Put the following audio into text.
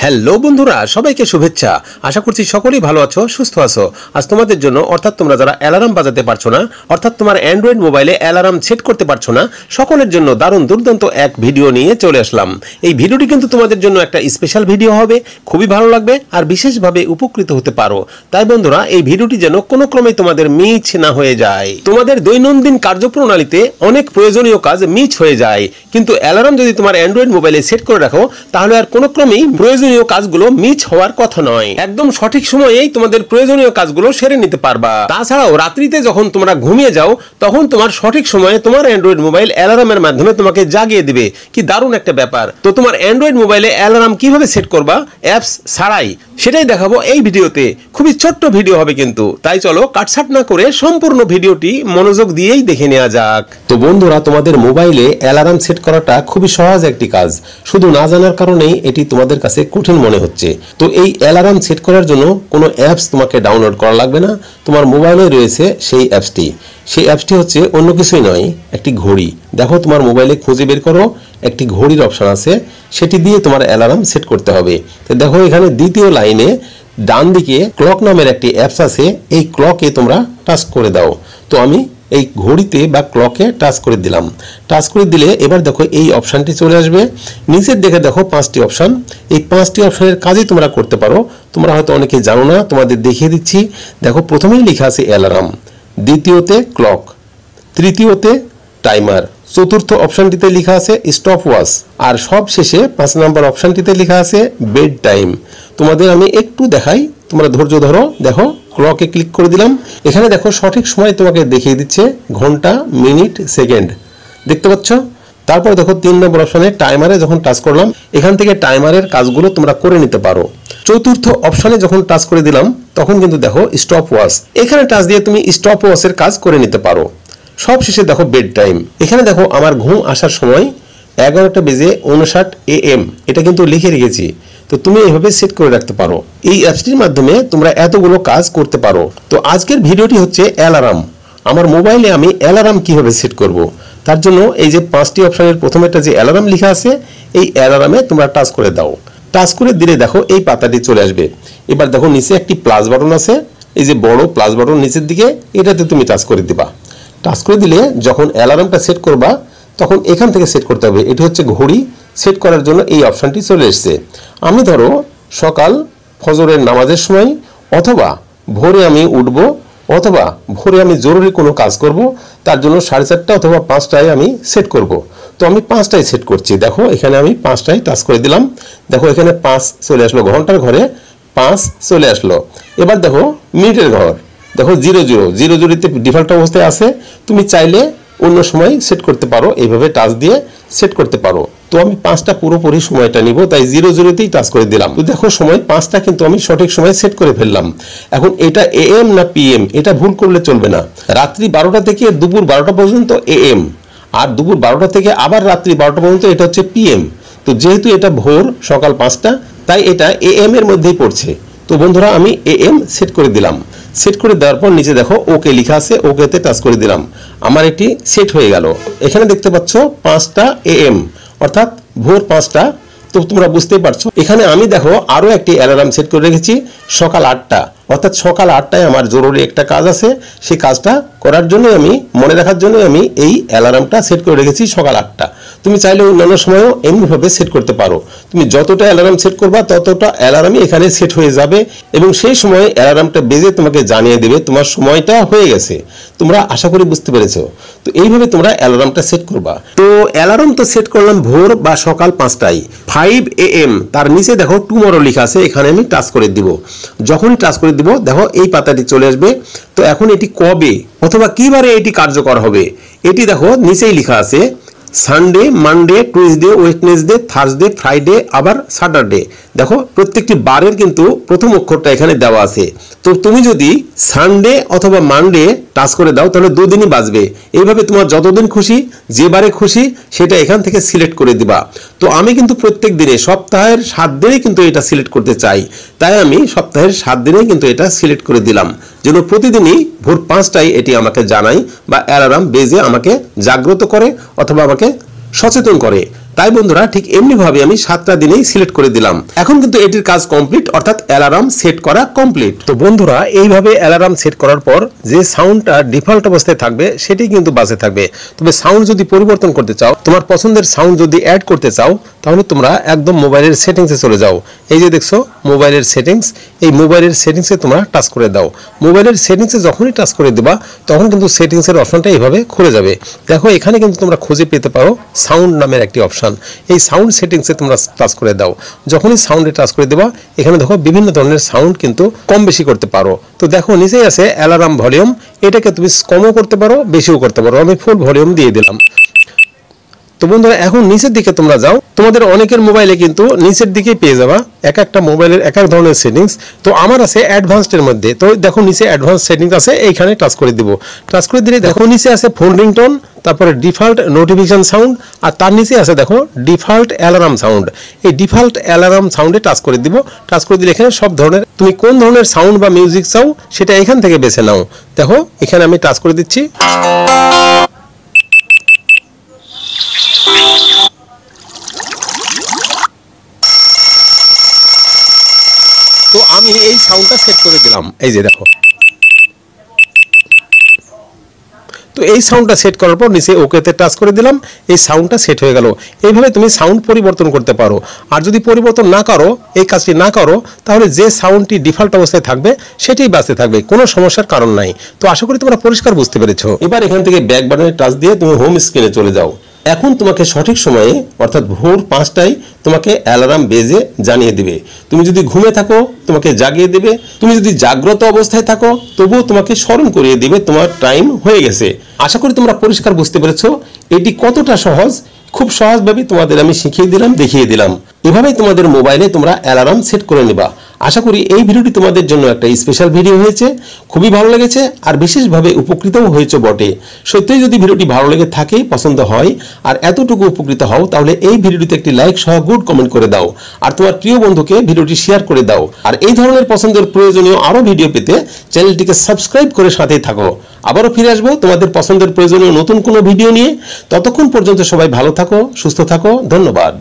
Hello বন্ধুরা, সবাইকে শুভেচ্ছা। আশা করছি সকলেই ভালো আছো, সুস্থ আছো। আজ তোমাদের জন্য, অর্থাৎ তোমরা যারা অ্যালার্ম বাজাতে পারছো না, অর্থাৎ তোমার অ্যান্ড্রয়েড মোবাইলে অ্যালার্ম সেট করতে পারছো না, সকলের জন্য দারুণ দুর্দান্ত এক ভিডিও নিয়ে চলে আসলাম। এই ভিডিওটি কিন্তু তোমাদের জন্য একটা স্পেশাল ভিডিও হবে, খুবই ভালো লাগবে আর বিশেষভাবে উপকৃত হতে পারো। তাই বন্ধুরা, এই ভিডিওটি যেন কোনো ক্রমে তোমাদের মিস না হয়ে যায়। তোমাদের দৈনন্দিন কার্যপ্রণালীতে অনেক প্রয়োজনীয় কাজ মিস হয়ে যায়, কিন্তু অ্যালার্ম যদি তোমার অ্যান্ড্রয়েড মোবাইলে সেট করে রাখো, তাহলে আর কোনো ক্রমেই প্রয়োজনীয় কাজগুলো মিস হওয়ার কথা নয়। একদম সঠিক সময়েই তোমাদের প্রয়োজনীয় কাজগুলো সেরে নিতে পারবা। তাছাড়াও রাত্রিতে যখন তোমরা ঘুমিয়ে যাও, তখন তোমার সঠিক সময়ে তোমার অ্যান্ড্রয়েড মোবাইল অ্যালার্মের মাধ্যমে তোমাকে জাগিয়ে দিবে। কি দারুণ একটা ব্যাপার! তো তোমার অ্যান্ড্রয়েড মোবাইলে অ্যালার্ম কিভাবে সেট করবা অ্যাপস ছাড়াই, সেটাই দেখাবো এই ভিডিওতে। খুবই ছোট্ট ভিডিও হবে কিন্তু, তাই চলো কাটছাট না করে সম্পূর্ণ ভিডিওটি মনোযোগ দিয়েই দেখে নেওয়া যাক। তো বন্ধুরা, তোমাদের মোবাইলে অ্যালার্ম সেট করাটা খুবই সহজ একটি কাজ, শুধু না জানার কারণেই এটি তোমাদের কাছে কঠিন মনে হচ্ছে। তো এই অ্যালার্ম সেট করার জন্য কোনো অ্যাপস তোমাকে ডাউনলোড করা লাগবে না, তোমার মোবাইলে রয়েছে সেই অ্যাপসটি। সেই অ্যাপসটি হচ্ছে অন্য কিছুই নয়, একটি ঘড়ি। দেখো তোমার মোবাইলে খুঁজে বের করো, একটি ঘড়ির অপশন আছে, সেটি দিয়ে তোমার অ্যালার্ম সেট করতে হবে। তো দেখো এখানে দ্বিতীয় লাইনে ডান দিকে ক্লক নামের একটি অ্যাপস আছে, এই ক্লকে তোমরা টাচ করে দাও। তো আমি এই ঘড়িতে বা ক্লকে টাচ করে দিলাম। টাচ করে দিলে এবার দেখো এই অপশানটি চলে আসবে। নিচের দিকে দেখো 5টি অপশান, এই 5টি অপশানের কাজই তোমরা করতে পারো। তোমরা হয়তো অনেকে জানো না, তোমাদের দেখিয়ে দিচ্ছি। দেখো প্রথমেই লেখা আছে অ্যালার্ম, দ্বিতীয়তে ক্লক, তৃতীয়তে টাইমার, চতুর্থ অপশানটিতে লেখা আছে স্টপ ওয়াচ, আর সব শেষে 5 নম্বর অপশানটিতে লেখা আছে বেড টাইম। তোমাদের আমি একটু দেখাই, তোমরা ধৈর্য ধরো। দেখো ক্লকে ক্লিক করে দিলাম, এখানে দেখো সঠিক সময় তোমাকে দেখিয়ে দিচ্ছে, ঘন্টা, মিনিট, সেকেন্ড, দেখতে পাচ্ছ। তারপর দেখো 3 নম্বর অপশানে টাইমারে যখন টাচ করলাম, এখান থেকে টাইমারের কাজগুলো তোমরা করে নিতে পারো। চতুর্থ অপশানে যখন টাচ করে দিলাম, তখন কিন্তু দেখো স্টপ ওয়াচ, এখানে টাচ দিয়ে তুমি স্টপ ওয়াচের কাজ করে নিতে পারো। সব শেষে দেখো বেড টাইম, এখানে দেখো আমার ঘুম আসার সময় 11:59 AM, এটা কিন্তু লিখে রেখেছি। তো তুমি এইভাবে সেট করে রাখতে পারো। এই অ্যাপসটির মাধ্যমে তোমরা এতগুলো কাজ করতে পারো। তো আজকের ভিডিওটি হচ্ছে অ্যালার্ম। আমার মোবাইলে আমি অ্যালার্ম কিভাবে সেট করব, তার জন্য এই যে 5টি অপশনের প্রথমেটা যে অ্যালার্ম লেখা আছে, এই অ্যালার্মে তোমরা টাচ করে দাও। টাচ করে দিলে দেখো এই পাতাটি চলে আসবে। এবার দেখো নিচে একটি প্লাস বাটন আছে, এই যে বড় প্লাস বাটন নিচের দিকে, এটাতে তুমি টাচ করে দিবা। টাচ করে দিলে যখন অ্যালার্মটা সেট করবা, তখন এখান থেকে সেট করতে হবে। এটি হচ্ছে ঘড়ি, সেট করার জন্য এই অপশানটি চলে এসছে। আমি ধরো সকাল ফজরের নামাজের সময়, অথবা ভোরে আমি উঠব, অথবা ভোরে আমি জরুরি কোনো কাজ করব, তার জন্য 4:30 অথবা 5টায় আমি সেট করব। তো আমি 5টায় সেট করছি। দেখো এখানে আমি 5টায় টাচ করে দিলাম। দেখো এখানে 5 চলে আসলো, ঘন্টার ঘরে 5 চলে আসলো। এবার দেখো মিনিটের ঘর, দেখো 00তে ডিফল্ট অবস্থায় আছে। তুমি চাইলে অন্য সময় সেট করতে পারো, এইভাবে টাচ দিয়ে সেট করতে পারো। তো আমি 5টা পুরোপুরি সময়টা নিব, তাই 00তেই টাচ করে দিলাম। তো দেখো সময় 5টা কিন্তু আমি সঠিক সময় সেট করে ফেললাম। এখন এটা AM না PM, এটা ভুল করলে চলবে না। রাত্রি 12টা থেকে দুপুর 12টা পর্যন্ত AM, আর দুপুর 12টা থেকে আবার রাত্রি 12টা পর্যন্ত এটা হচ্ছে PM। তো যেহেতু এটা ভোর সকাল 5টা, তাই এটা AM এর মধ্যেই পড়ছে। তো বন্ধুরা, আমি AM সেট করে দিলাম। সেট করে দেওয়ার পর নিচে দেখো ওকে লেখা আছে, ওকেতে টাচ করে দিলাম। আমার এটি সেট হয়ে গেল। এখানে দেখতে পাচ্ছ 5টা AM, অর্থাৎ ভোর 5টা। তো তোমরা বুঝতেই পারছো, এখানে আমি দেখো আরো একটি অ্যালার্ম সেট করে রেখেছি সকাল 8টা, অর্থাৎ সকাল 8টায় আমার জরুরি একটা কাজ আছে। সেই কাজটা করার জন্য, আমি মনে রাখার জন্য আমি এই অ্যালার্মটা সেট করে রেখেছি সকাল 8টা। তুমি চাইলে অন্যান্য সময়ও এমনিভাবে সেট করতে পারো। তুমি যতটা অ্যালার্ম সেট করবা, ততটা অ্যালার্মই এখানে সেট হয়ে যাবে, এবং সেই সময় অ্যালার্মটা বেজে তোমাকে জানিয়ে দেবে তোমার সময়টা হয়ে গেছে। তোমরা আশা করি বুঝতে পেরেছো। তো এইভাবে তোমরা অ্যালার্মটা সেট করবা। তো অ্যালার্ম তো সেট করলাম ভোর বা সকাল 5টায়, 5 AM, তার নিচে দেখো টুমরো লেখা আছে, এখানে আমি টাচ করে দিব। যখনই টাচ করে দিব, দেখো এই পাতাটি চলে আসবে। তো এখন এটি কবে অথবা কিবারে এটি কার্যকর হবে, এটি দেখো নিচেই লেখা আছে Sunday, Monday, Tuesday, Wednesday, Thursday, Friday, আবার স্যাটারডে। দেখো প্রত্যেকটি বারের কিন্তু প্রথম অক্ষরটা এখানে দেওয়া আছে। তো তুমি যদি সানডে অথবা মানডে টাচ করে দাও, তাহলে 2 দিনই বাঁচবে। এইভাবে তোমার যতদিন খুশি, যে বারে খুশি, সেটা এখান থেকে সিলেক্ট করে দিবা। তো আমি কিন্তু প্রত্যেক দিনে, সপ্তাহের 7 দিনে কিন্তু এটা সিলেক্ট করতে চাই, তাই আমি সপ্তাহের 7 দিনে কিন্তু এটা সিলেক্ট করে দিলাম, যেন প্রতিদিনই ভোর 5টায় এটি আমাকে জানায় বা অ্যালার্ম বেজে আমাকে জাগ্রত করে অথবা আমাকে সচেতন করে। তাই বন্ধুরা ঠিক এমনি ভাবে আমি 7টা দিনেই সিলেক্ট করে দিলাম। এখন কিন্তু এটির কাজ কমপ্লিট, অর্থাৎ অ্যালার্ম সেট করা কমপ্লিট। তো বন্ধুরা এইভাবে অ্যালার্ম সেট করার পর যে সাউন্ডটা ডিফল্ট অবস্থায় থাকবে সেটি কিন্তু বাজে থাকবে। তবে সাউন্ড যদি পরিবর্তন করতে চাও, তোমার পছন্দের সাউন্ড যদি অ্যাড করতে চাও, তাহলে তোমরা একদম মোবাইলের সেটিংসে চলে যাও। এই যে দেখছো মোবাইলের সেটিংস, এই মোবাইলের সেটিংসে তোমরা টাচ করে দাও। মোবাইলের সেটিংসে যখনই টাচ করে দেবা তখন কিন্তু সেটিংসের অপশনটা এইভাবে খুলে যাবে। দেখো এখানে কিন্তু তোমরা খুঁজে পেতে পারো সাউন্ড নামের একটি অপশন। এই সাউন্ড সেটিংসে তোমরা টাচ করে দাও। যখনই সাউন্ডে টাচ করে দেবা এখানে দেখো বিভিন্ন ধরনের সাউন্ড কিন্তু কম বেশি করতে পারো। তো দেখো নিচেই আছে অ্যালার্ম ভলিউম, এটাকে তুমি কমও করতে পারো বেশিও করতে পারো। আমি ফুল ভলিউম দিয়ে দিলাম। তো বন্ধুরা এখন নিচের দিকে তোমরা যাও, তোমাদের অনেকের মোবাইলে কিন্তু নিচের দিকে পেয়ে যাবা এক একটা মোবাইলের এক এক ধরনের সেটিংস। তো আমার আছে অ্যাডভান্সডের মধ্যে। তো দেখো নিচে অ্যাডভান্স সেটিংস আছে, এইখানে টাচ করে দিব। টাচ করে দিলে দেখো নিচে আছে ফোন রিংটোন, তারপরে ডিফল্ট নোটিফিকেশন সাউন্ড, আর তার নিচে আছে দেখো ডিফল্ট অ্যালার্ম সাউন্ড। এই ডিফল্ট অ্যালার্ম সাউন্ডে টাচ করে দিব। টাচ করে দিলে এখানে সব ধরনের তুমি কোন ধরনের সাউন্ড বা মিউজিক চাও সেটা এখান থেকে বেছে নাও। দেখো এখানে আমি টাচ করে দিচ্ছি। তো আমি এই সাউন্ডটা সেট করে দিলাম, এই যে দেখো। তো এই সাউন্ডটা সেট করার পর নিচে ওকেতে টাচ করে দিলাম, এই সাউন্ডটা সেট হয়ে গেল। এইভাবে তুমি সাউন্ড পরিবর্তন করতে পারো। আর যদি পরিবর্তন না করো, এই কাজটি না করো, তাহলে যে সাউন্ডটি ডিফল্ট অবস্থায় থাকবে সেটাই বাজতে থাকবে, কোনো সমস্যার কারণ নাই। তো আশা করি তোমরা পরিষ্কার বুঝতে পেরেছো। এবার এখান থেকে ব্যাক বাটনে টাচ দিয়ে তুমি হোম স্ক্রিনে চলে যাও। এখন তোমাকে সঠিক সময়ে অর্থাৎ ভোর 5টায় তোমাকে অ্যালার্ম বেজে জানিয়ে দিবে। তুমি যদি ঘুমে থাকো তোমাকে জাগিয়ে দেবে, তুমি যদি জাগ্রত অবস্থায় থাকো তবুও তোমাকে স্মরণ করিয়ে দিবে তোমার টাইম হয়ে গেছে। আশা করি তোমরা পরিষ্কার বুঝতে পেরেছো এটি কতটা সহজ। খুব সহজভাবে তোমাদের আমি শিখিয়ে দিলাম, দেখিয়ে দিলাম। এভাবেই তোমাদের মোবাইলে তোমরা অ্যালার্ম সেট করে নিবা। আশা করি এই ভিডিওটি তোমাদের জন্য একটা স্পেশাল ভিডিও হয়েছে, খুবই ভালো লেগেছে আর বিশেষভাবে উপকৃতও হয়েছে বটে। সত্যিই যদি ভিডিওটি ভালো লেগে থাকে, পছন্দ হয় আর এতটুকু উপকৃত হও, তাহলে এই ভিডিওটিতে একটি লাইক সহ গুড কমেন্ট করে দাও আর তোমার প্রিয় বন্ধুকে ভিডিওটি শেয়ার করে দাও। আর এই ধরনের পছন্দের প্রয়োজনীয় আরো ভিডিও পেতে চ্যানেলটিকে সাবস্ক্রাইব করে সাথেই থাকো। আবারও ফিরে আসবো তোমাদের পছন্দের প্রয়োজনীয় নতুন কোনো ভিডিও নিয়ে। ততক্ষণ পর্যন্ত সবাই ভালো থাকো, সুস্থ থাকো। ধন্যবাদ।